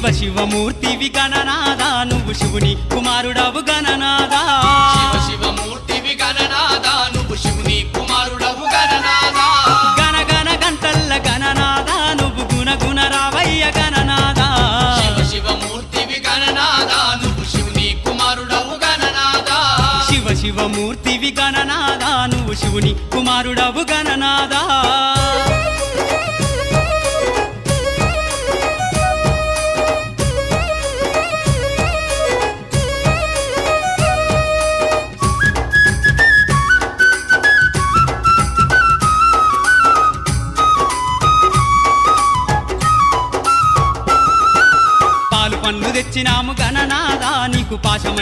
శివ శివమూర్తివి గణనాదా నువ్వు శివుని కుమారుడవు గణనాదా శివ శివమూర్తివి గణనాదా నువ్వు శివుని కుమారుడవు గణనాదా గణ గణ గంటల్ల గణనాదా నువ్వు గుణ గుణ రావయ్య గణనాదా శివ శివమూర్తివి గణనాదా నువ్వు శివుని కుమారుడవు గణనాదా శివ శివమూర్తివి గణనాదా నువ్వు శివుని కుమారుడవు గణనాదా పాలు పండ్లు తెచ్చినాము గణనాదా నీకు పాశమ